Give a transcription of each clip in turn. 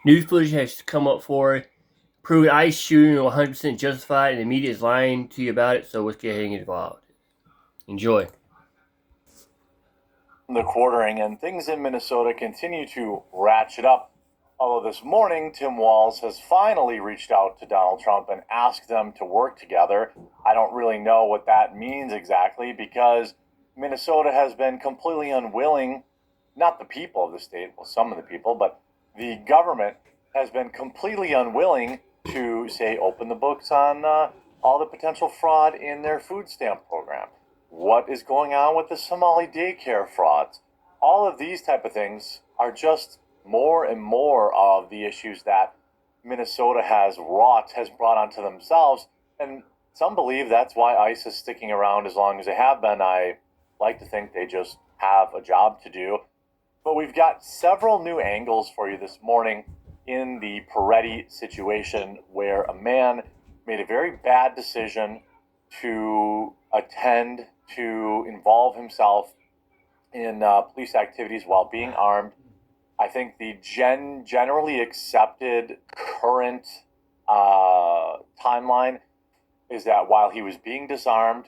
News footage has come up for prove ICE shooting 100% justified, and the media is lying to you about it. So let's get ahead and get involved. Enjoy. The quartering, and things in Minnesota continue to ratchet up. Although this morning, Tim Walz has finally reached out to Donald Trump and asked them to work together. I don't really know what that means exactly because Minnesota has been completely unwilling, not the people of the state, well, some of the people, but the government has been completely unwilling to, say, open the books on all the potential fraud in their food stamp program. What is going on with the Somali daycare frauds? All of these type of things are just more and more of the issues that Minnesota has brought onto themselves. And some believe that's why ICE is sticking around as long as they have been. I like to think they just have a job to do. But we've got several new angles for you this morning in the Peretti situation where a man made a very bad decision to attend to involve himself in police activities while being armed. I think the generally accepted current timeline is that while he was being disarmed,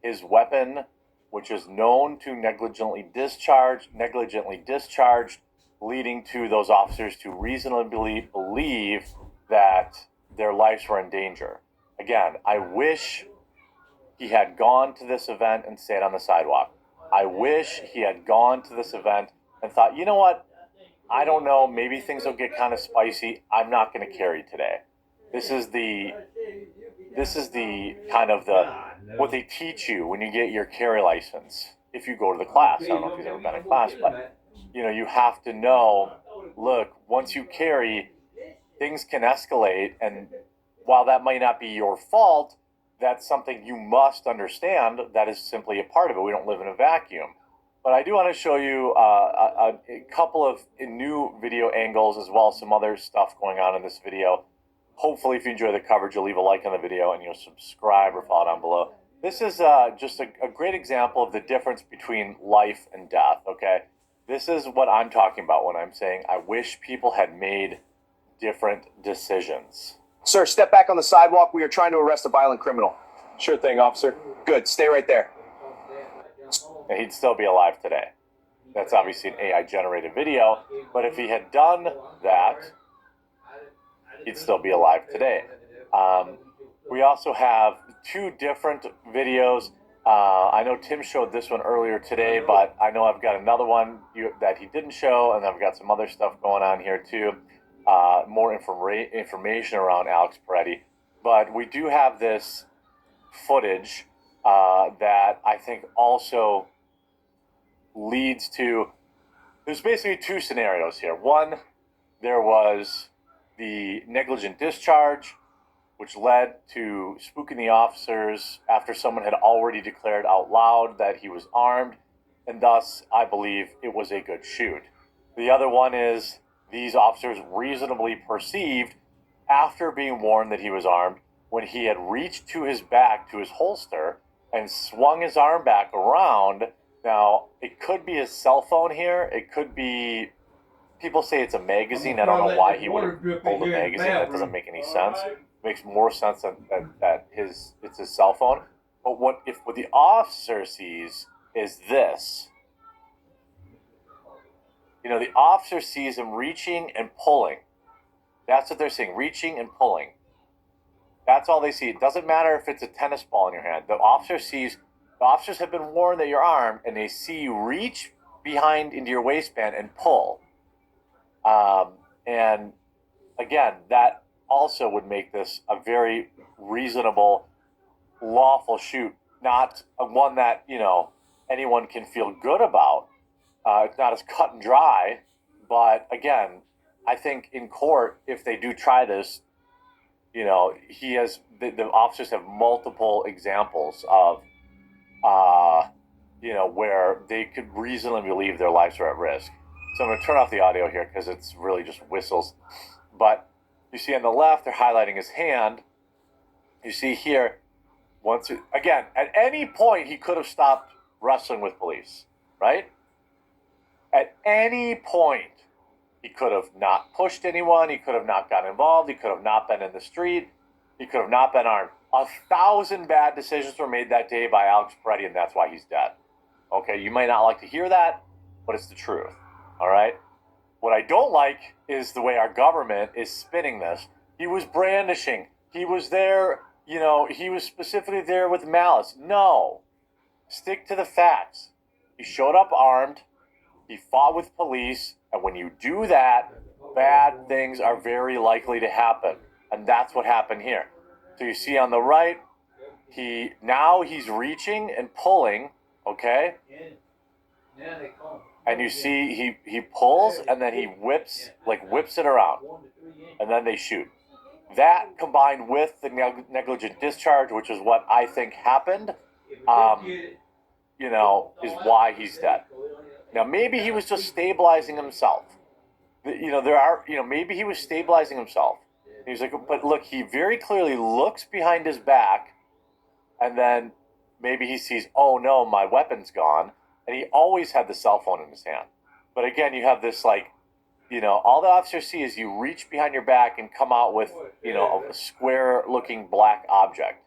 his weapon, which is known to negligently discharged, leading to those officers to reasonably believe that their lives were in danger. Again, I wish he had gone to this event and stayed on the sidewalk. I wish he had gone to this event and thought, you know what? I don't know. Maybe things will get kind of spicy. I'm not going to carry today. This is the kind of the what they teach you when you get your carry license. If you go to the class, I don't know if you've ever been in class, but you have to know. Look, once you carry, things can escalate, and while that might not be your fault, that's something you must understand. That is simply a part of it. We don't live in a vacuum. But I do want to show you a couple of new video angles as well as some other stuff going on in this video. Hopefully, if you enjoy the coverage, you'll leave a like on the video and you'll subscribe or follow down below. This is just a great example of the difference between life and death, okay? This is what I'm talking about when I'm saying I wish people had made different decisions. Sir, step back on the sidewalk. We are trying to arrest a violent criminal. Sure thing, officer. Good. Stay right there. And he'd still be alive today. That's obviously an AI-generated video, but if he had done that, he'd still be alive today. We also have two different videos. I know Tim showed this one earlier today, but I know I've got another one that he didn't show, and I've got some other stuff going on here too. More information around Alex Peretti. But we do have this footage that I think also leads to, there's basically two scenarios here. One, there was the negligent discharge, which led to spooking the officers after someone had already declared out loud that he was armed, and thus I believe it was a good shoot. The other one is these officers reasonably perceived, after being warned that he was armed, when he had reached to his back, to his holster, and swung his arm back around. Now, it could be his cell phone here. It could be, people say it's a magazine. I don't know why he would have pulled a magazine. That doesn't make any sense. It makes more sense that it's his cell phone. But what the officer sees is this. The officer sees him reaching and pulling. That's what they're saying, reaching and pulling. That's all they see. It doesn't matter if it's a tennis ball in your hand. The officers have been warned that you're armed, and they see you reach behind into your waistband and pull. And again, that also would make this a very reasonable, lawful shoot, not one that, anyone can feel good about. It's not as cut and dry, but again, I think in court, if they do try this, the officers have multiple examples of, where they could reasonably believe their lives are at risk. So I'm going to turn off the audio here because it's really just whistles. But you see on the left, they're highlighting his hand. You see here, again, at any point, he could have stopped wrestling with police, right? At any point, He could have not pushed anyone. He could have not gotten involved. He could have not been in the street. He could have not been armed. 1,000 bad decisions were made that day by Alex Peretti, and that's why he's dead. Okay, you might not like to hear that, but it's the truth. All right? What I don't like is the way our government is spinning this. He was brandishing. He was there, he was specifically there with malice. No. Stick to the facts. He showed up armed. He fought with police. And when you do that, bad things are very likely to happen. And that's what happened here. So you see on the right, he's reaching and pulling, okay? And you see he pulls and then he whips it around. And then they shoot. That combined with the negligent discharge, which is what I think happened, is why he's dead. Now, maybe he was just stabilizing himself. Maybe he was stabilizing himself. He was like, but look, he very clearly looks behind his back, and then maybe he sees, oh no, my weapon's gone, and he always had the cell phone in his hand. But again, you have this all the officers see is you reach behind your back and come out with, a square-looking black object.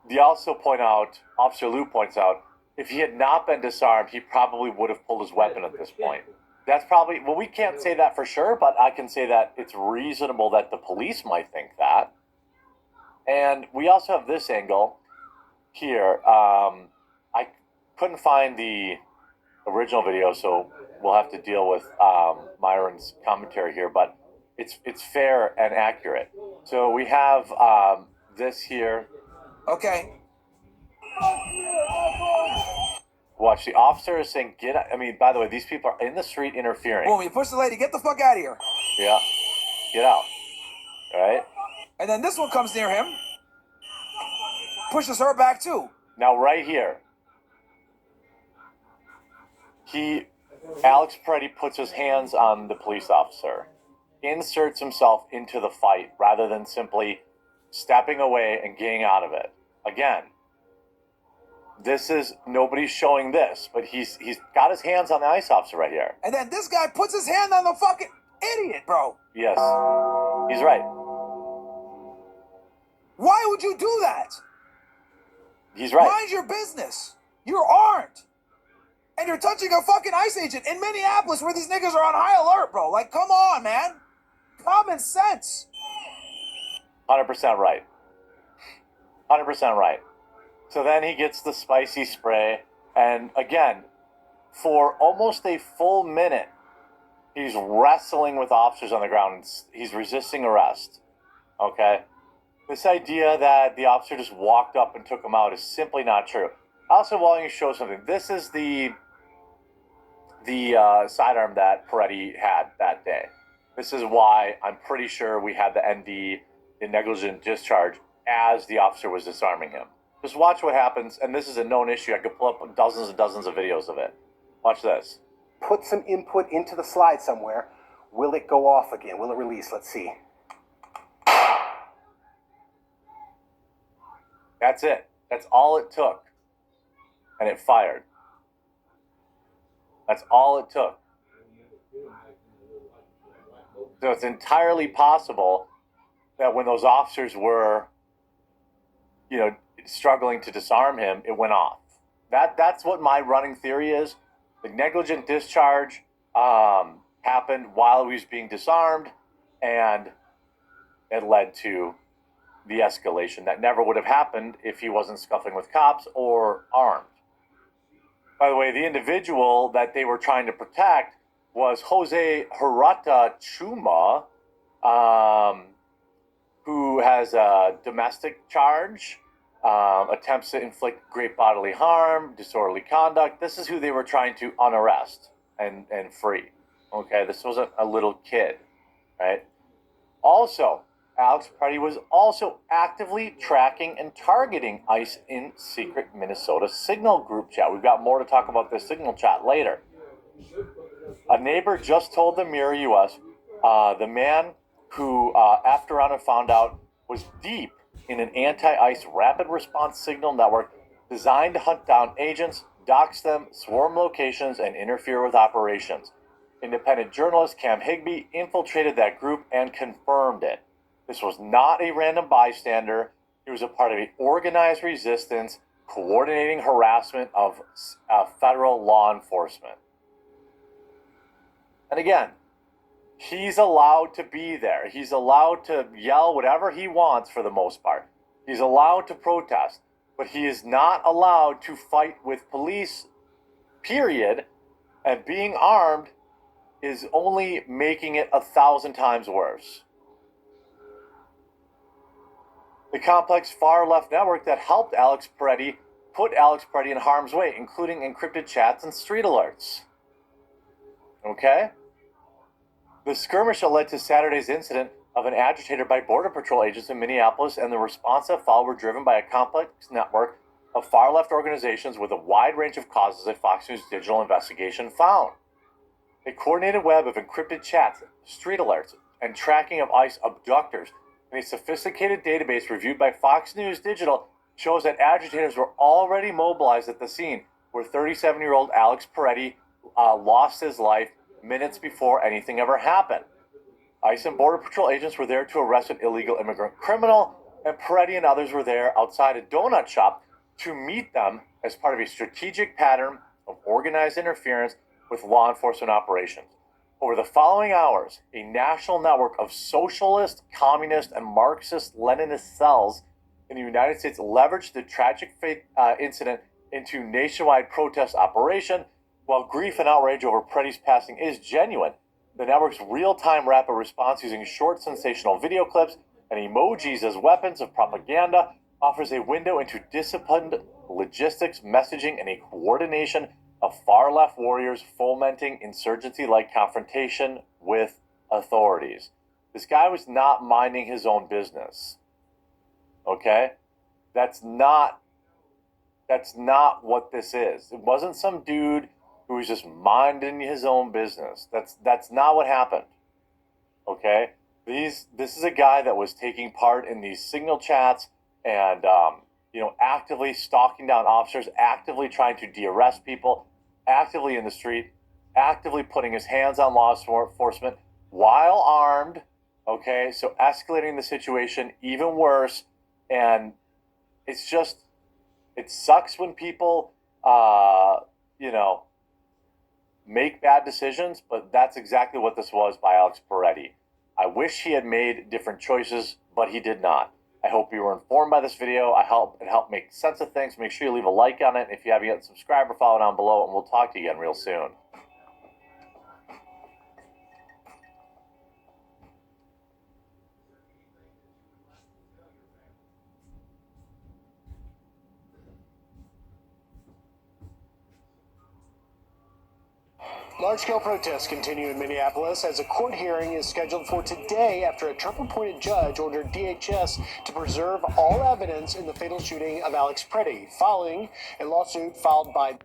They also point out, Officer Liu points out, if he had not been disarmed, he probably would have pulled his weapon at this point. That's probably, we can't say that for sure, but I can say that it's reasonable that the police might think that. And we also have this angle here. I couldn't find the original video, so we'll have to deal with Myron's commentary here, but it's fair and accurate. So we have this here. Okay. Watch, the officer is saying, by the way, these people are in the street interfering. Boom, you push the lady, get the fuck out of here. Yeah, get out. All right? And then this one comes near him. Pushes her back too. Now, right here, Alex Peretti puts his hands on the police officer, inserts himself into the fight rather than simply stepping away and getting out of it. Again, nobody's showing this, but he's got his hands on the ICE officer right here. And then this guy puts his hand on the fucking idiot, bro. Yes, he's right. Why would you do that? He's right. Mind your business. You're armed. And you're touching a fucking ICE agent in Minneapolis where these niggas are on high alert, bro. Like, come on, man. Common sense. 100% right. 100% right. So then he gets the spicy spray, and again, for almost a full minute, he's wrestling with officers on the ground. He's resisting arrest. Okay? This idea that the officer just walked up and took him out is simply not true. I also want to show something. This is the sidearm that Peretti had that day. This is why I'm pretty sure we had the ND, the negligent discharge, as the officer was disarming him. Just watch what happens, and this is a known issue. I could pull up dozens and dozens of videos of it. Watch this. Put some input into the slide somewhere. Will it go off again? Will it release? Let's see. That's it. That's all it took. And it fired. That's all it took. So it's entirely possible that when those officers were, struggling to disarm him, it went off. That's what my running theory is. The negligent discharge happened while he was being disarmed, and it led to the escalation that never would have happened if he wasn't scuffling with cops or armed. By the way, the individual that they were trying to protect was Jose Hirata Chuma, who has a domestic charge, attempts to inflict great bodily harm, disorderly conduct. This is who they were trying to unarrest and free. Okay, this wasn't a little kid, right? Also, Alex Peretti was also actively tracking and targeting ICE in secret Minnesota Signal group chat. We've got more to talk about this Signal chat later. A neighbor just told the Mirror US the man who, after Honor found out, was deep in an anti-ICE rapid response signal network designed to hunt down agents, dox them, swarm locations, and interfere with operations. Independent journalist Cam Higbee infiltrated that group and confirmed it. This was not a random bystander. He was a part of an organized resistance coordinating harassment of federal law enforcement. And again, he's allowed to be there. He's allowed to yell whatever he wants for the most part. He's allowed to protest, but he is not allowed to fight with police, period. And being armed is only making it 1,000 times worse. The complex far-left network that helped Alex Peretti put Alex Peretti in harm's way, including encrypted chats and street alerts. Okay? The skirmish that led to Saturday's incident of an agitator by Border Patrol agents in Minneapolis and the response that followed were driven by a complex network of far-left organizations with a wide range of causes that Fox News Digital investigation found. A coordinated web of encrypted chats, street alerts, and tracking of ICE abductors and a sophisticated database reviewed by Fox News Digital shows that agitators were already mobilized at the scene where 37-year-old Alex Peretti lost his life minutes before anything ever happened. ICE and Border Patrol agents were there to arrest an illegal immigrant criminal, and Peretti and others were there outside a donut shop to meet them as part of a strategic pattern of organized interference with law enforcement operations. Over the following hours, a national network of socialist, communist, and Marxist-Leninist cells in the United States leveraged the tragic incident into nationwide protest operation. While grief and outrage over Peretti's passing is genuine, the network's real-time rapid response using short sensational video clips and emojis as weapons of propaganda offers a window into disciplined logistics, messaging, and a coordination of far-left warriors fomenting insurgency-like confrontation with authorities. This guy was not minding his own business. Okay? That's not what this is. It wasn't some dude who was just minding his own business. That's not what happened. Okay? This is a guy that was taking part in these signal chats and actively stalking down officers, actively trying to de-arrest people, actively in the street, actively putting his hands on law enforcement while armed. Okay, so escalating the situation even worse, and it sucks when people make bad decisions, but that's exactly what this was by Alex Peretti. I wish he had made different choices, but he did not. I hope you were informed by this video. It helped make sense of things. Make sure you leave a like on it. If you haven't yet, subscribe or follow down below, and we'll talk to you again real soon. Large-scale protests continue in Minneapolis as a court hearing is scheduled for today after a Trump-appointed judge ordered DHS to preserve all evidence in the fatal shooting of Alex Peretti, following a lawsuit filed by